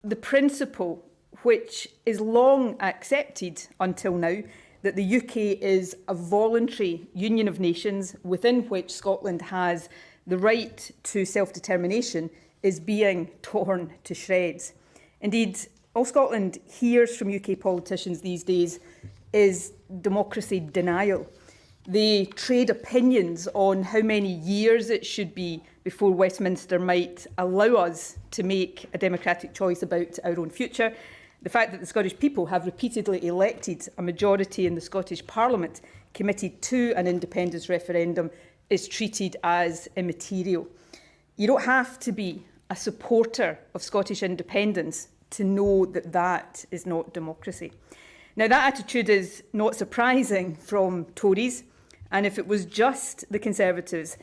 the principle, which is long accepted until now, that the UK is a voluntary union of nations within which Scotland has the right to self-determination, is being torn to shreds. Indeed, all Scotland hears from UK politicians these days is democracy denial. They trade opinions on how many years it should be before Westminster might allow us to make a democratic choice about our own future. The fact that the Scottish people have repeatedly elected a majority in the Scottish Parliament committed to an independence referendum is treated as immaterial. You don't have to be a supporter of Scottish independence to know that that is not democracy. Now, that attitude is not surprising from Tories, and if it was just the Conservatives,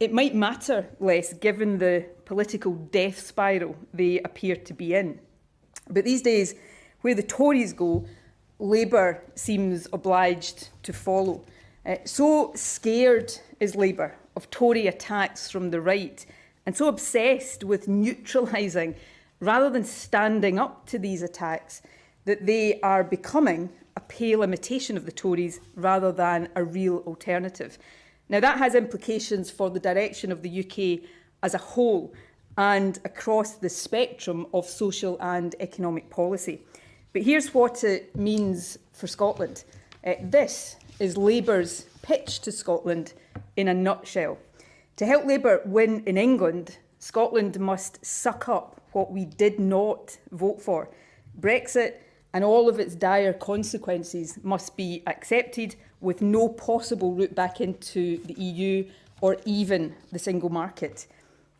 it might matter less given the political death spiral they appear to be in. But these days, where the Tories go, Labour seems obliged to follow. So scared is Labour of Tory attacks from the right, and so obsessed with neutralising rather than standing up to these attacks, that they are becoming a pale imitation of the Tories rather than a real alternative. Now, that has implications for the direction of the UK as a whole and across the spectrum of social and economic policy. But here's what it means for Scotland. This is Labour's pitch to Scotland in a nutshell. To help Labour win in England, Scotland must suck up what we did not vote for. Brexit and all of its dire consequences must be accepted with no possible route back into the EU or even the single market.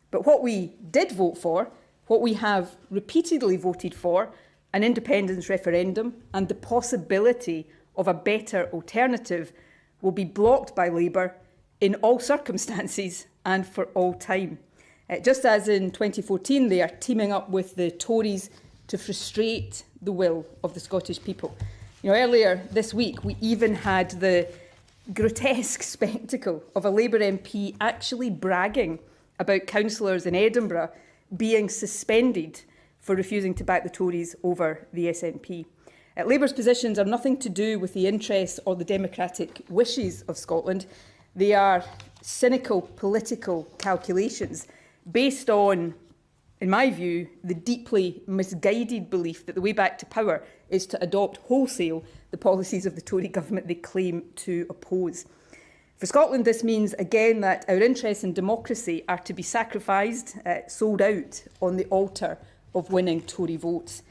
But what we did vote for, what we have repeatedly voted for, an independence referendum and the possibility of a better alternative, will be blocked by Labour in all circumstances and for all time. Just as in 2014, they are teaming up with the Tories to frustrate the will of the Scottish people. Earlier this week, we even had the grotesque spectacle of a Labour MP actually bragging about councillors in Edinburgh being suspended for refusing to back the Tories over the SNP. Labour's positions are nothing to do with the interests or the democratic wishes of Scotland. They are cynical political calculations based on, in my view, the deeply misguided belief that the way back to power is to adopt wholesale the policies of the Tory government they claim to oppose. For Scotland, this means, again, that our interests in democracy are to be sacrificed, sold out on the altar of winning Tory votes.